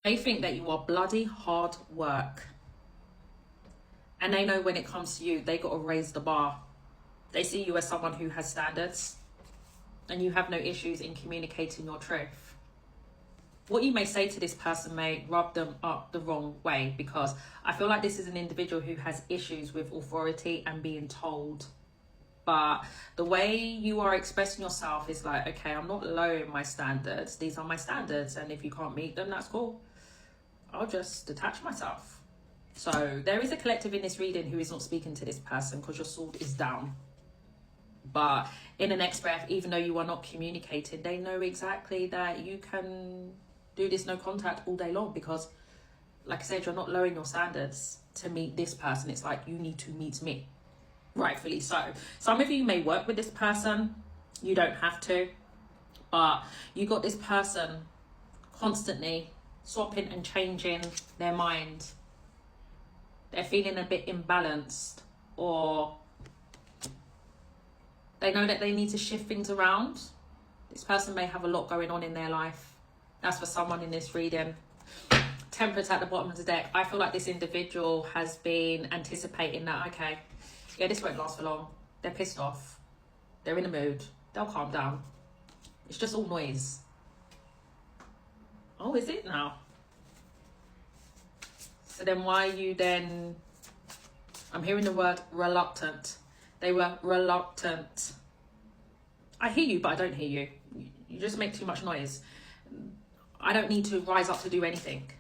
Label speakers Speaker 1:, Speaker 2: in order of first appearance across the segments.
Speaker 1: They think that you are bloody hard work. And they know when it comes to you, they got to raise the bar. They see you as someone who has standards. And you have no issues in communicating your truth. What you may say to this person may rub them up the wrong way, because I feel like this is an individual who has issues with authority and being told. But the way you are expressing yourself is like, okay, I'm not lowering my standards. These are my standards. And if you can't meet them, that's cool. I'll just detach myself. So there is a collective in this reading who is not speaking to this person because your sword is down. But in the next breath, even though you are not communicating, they know exactly that you can do this no contact all day long, because like I said, you're not lowering your standards to meet this person. It's like, you need to meet me. Rightfully so. Some of you may work with this person. You don't have to. But you got this person constantly swapping and changing their mind. They're feeling a bit imbalanced, or they know that they need to shift things around. This person may have a lot going on in their life. That's for someone in this reading. Temperance at the bottom of the deck. I feel like this individual has been anticipating that, okay, yeah, this won't last for long. They're pissed off. They're in a mood. They'll calm down. It's just all noise. Oh, is it now? So then why are you then... I'm hearing the word reluctant. They were reluctant. I hear you, but I don't hear you. You just make too much noise. I don't need to rise up to do anything.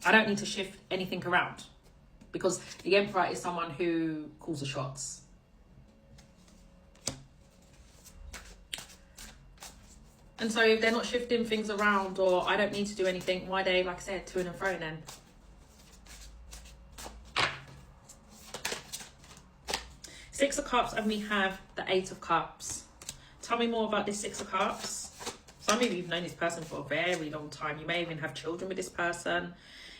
Speaker 1: I don't need to shift anything around, because the Emperor is someone who calls the shots. And so if they're not shifting things around, or I don't need to do anything, why they, like I said, to and fro then? Six of Cups, and we have the Eight of Cups. Tell me more about this Six of Cups. Some of you have known this person for a very long time. You may even have children with this person.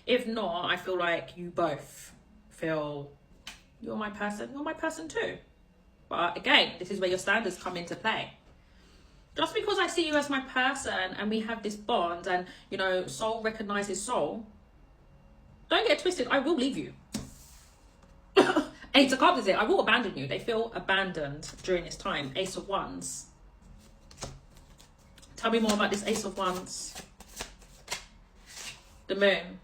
Speaker 1: If not, I feel like you both feel, you're my person too. But again, this is where your standards come into play. Just because I see you as my person and we have this bond, and, you know, soul recognizes soul, don't get twisted, I will leave you. Eight of Cups is it. I will abandon you. They feel abandoned during this time. Ace of Wands. Tell me more about this Ace of Wands. The Moon.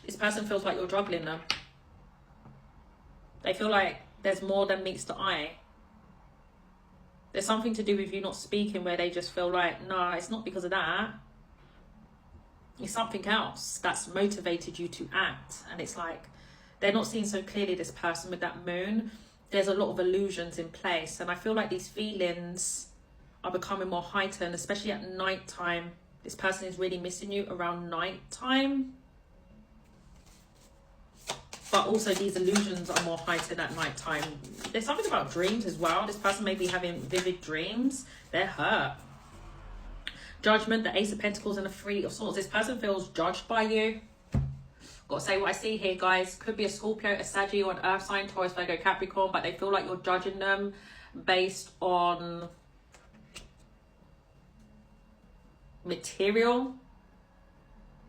Speaker 1: This person feels like you're juggling them. They feel like there's more than meets the eye. There's something to do with you not speaking, where they just feel like, nah, it's not because of that. It's something else that's motivated you to act. And it's like, they're not seeing so clearly, this person with that Moon. There's a lot of illusions in place. And I feel like these feelings are becoming more heightened, especially at night time. This person is really missing you around night time. But also these illusions are more heightened at night time. There's something about dreams as well. This person may be having vivid dreams. They're hurt. Judgment, the Ace of Pentacles, and the Three of Swords. This person feels judged by you. Got to say what I see here, guys. Could be a Scorpio, a Sagittarius, or an Earth sign, Taurus, Virgo, Capricorn. But they feel like you're judging them based on material.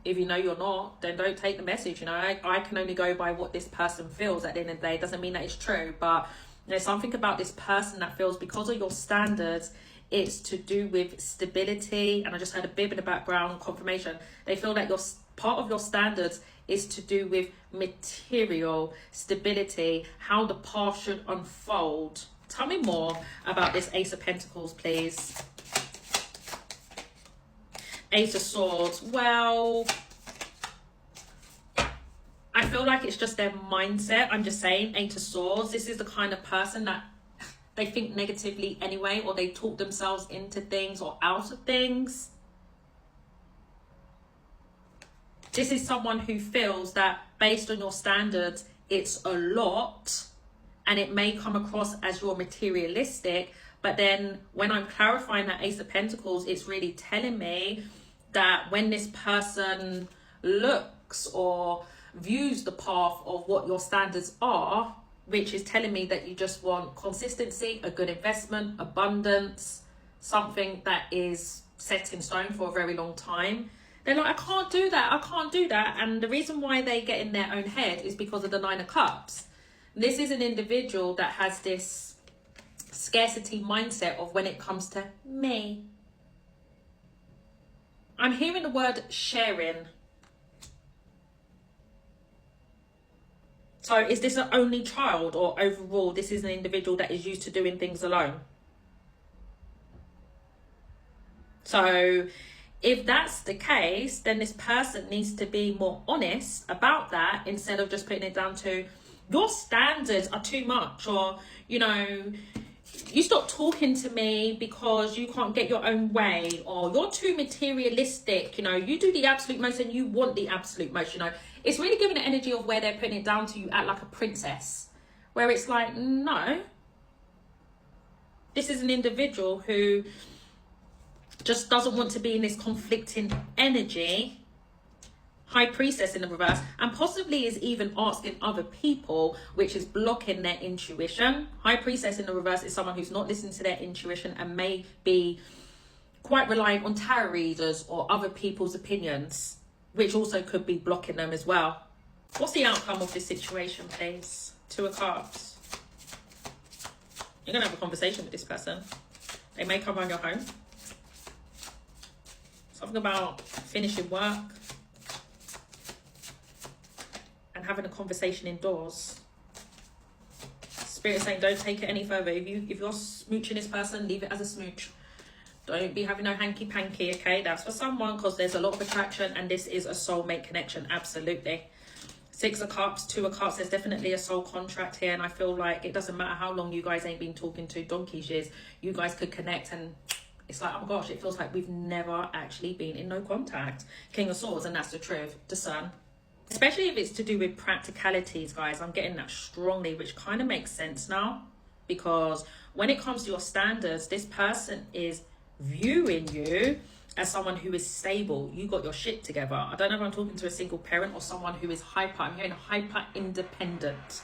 Speaker 1: If you know you're not, then don't take the message. You know, I can only go by what this person feels at the end of the day. It doesn't mean that it's true, but there's something about this person that feels, because of your standards, it's to do with stability. And I just heard a bib in the background, confirmation. They feel that part of your standards is to do with material stability, how the path should unfold. Tell me more about this Ace of Pentacles, please. Ace of Swords. Well, I feel like it's just their mindset. I'm just saying, Eight of Swords. This is the kind of person that they think negatively anyway, or they talk themselves into things or out of things. This is someone who feels that based on your standards, it's a lot, and it may come across as you're materialistic. But then when I'm clarifying that Ace of Pentacles, it's really telling me that when this person looks or views the path of what your standards are, which is telling me that you just want consistency, a good investment, abundance, something that is set in stone for a very long time, they're like, I can't do that, I can't do that. And the reason why they get in their own head is because of the Nine of Cups. This is an individual that has this scarcity mindset of when it comes to me. I'm hearing the word sharing. So is this an only child, or overall this is an individual that is used to doing things alone? So if that's the case, then this person needs to be more honest about that, instead of just putting it down to your standards are too much, or, you know, you stop talking to me because you can't get your own way, or you're too materialistic, you know, you do the absolute most and you want the absolute most, you know. It's really giving the energy of where they're putting it down to you act like a princess, where it's like, no, this is an individual who just doesn't want to be in this conflicting energy. High Priestess in the reverse, and possibly is even asking other people, which is blocking their intuition. High Priestess in the reverse is someone who's not listening to their intuition and may be quite reliant on tarot readers or other people's opinions, which also could be blocking them as well. What's the outcome of this situation, please? Two of Cups. You're going to have a conversation with this person. They may come around your home. Something about finishing work and having a conversation indoors. Spirit saying don't take it any further. If you're smooching this person, leave it as a smooch. Don't be having no hanky panky, okay? That's for someone, because there's a lot of attraction and this is a soulmate connection, absolutely. Six of Cups, Two of Cups, there's definitely a soul contract here, and I feel like it doesn't matter how long you guys ain't been talking to, donkey's years, you guys could connect, and it's like, oh my gosh, it feels like we've never actually been in no contact. King of Swords, and that's the truth, the Sun. Especially if it's to do with practicalities, guys, I'm getting that strongly, which kind of makes sense now, because when it comes to your standards, this person is viewing you as someone who is stable. You got your shit together. I don't know if I'm talking to a single parent or someone who is hyper. I'm hearing hyper independent.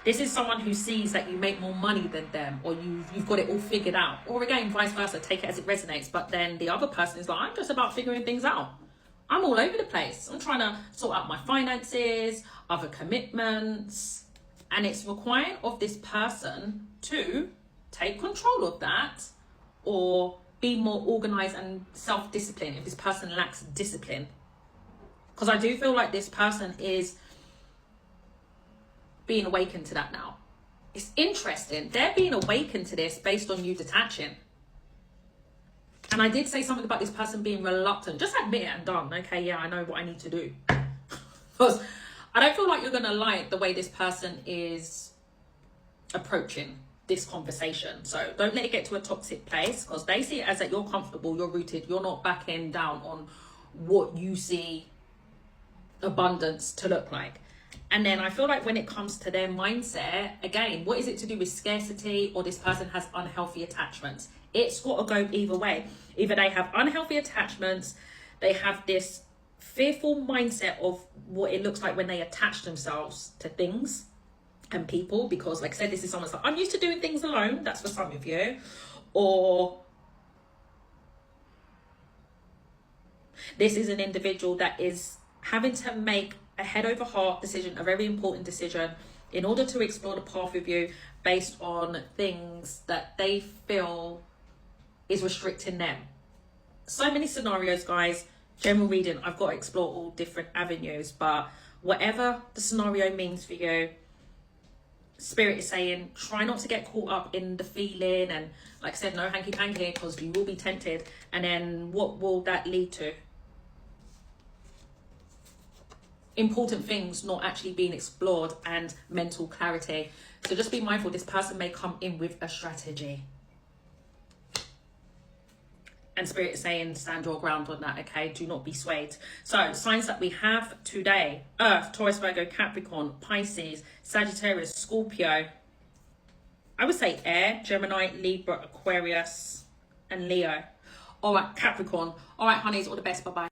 Speaker 1: This is someone who sees that you make more money than them, or you've got it all figured out. Or again, vice versa, take it as it resonates. But then the other person is like, I'm just about figuring things out. I'm all over the place. I'm trying to sort out my finances, other commitments. And it's requiring of this person to take control of that, or be more organized and self-disciplined if this person lacks discipline. Because I do feel like this person is being awakened to that now. It's interesting. They're being awakened to this based on you detaching. And I did say something about this person being reluctant. Just admit it and done. Okay, yeah, I know what I need to do. Because I don't feel like you're going to like the way this person is approaching this conversation. So don't let it get to a toxic place, because they see it as that you're comfortable, you're rooted, you're not backing down on what you see abundance to look like. And then I feel like when it comes to their mindset, again, what is it to do with scarcity, or this person has unhealthy attachments? It's got to go either way. Either they have unhealthy attachments, they have this fearful mindset of what it looks like when they attach themselves to things and people, because like I said, this is someone's like, I'm used to doing things alone. That's for some of you. Or this is an individual that is having to make a head over heart decision, a very important decision, in order to explore the path with you based on things that they feel is restricting them. So many scenarios, guys. General reading, I've got to explore all different avenues, but whatever the scenario means for you, Spirit is saying try not to get caught up in the feeling, and like I said, no hanky panky, because you will be tempted. And then what will that lead to? Important things not actually being explored, and mental clarity. So just be mindful, this person may come in with a strategy. And Spirit is saying stand your ground on that, okay? Do not be swayed. So signs that we have today: Earth, Taurus, Virgo, Capricorn, Pisces, Sagittarius, Scorpio. I would say air, Gemini, Libra, Aquarius, and Leo. All right, Capricorn. All right, honeys, all the best. Bye-bye.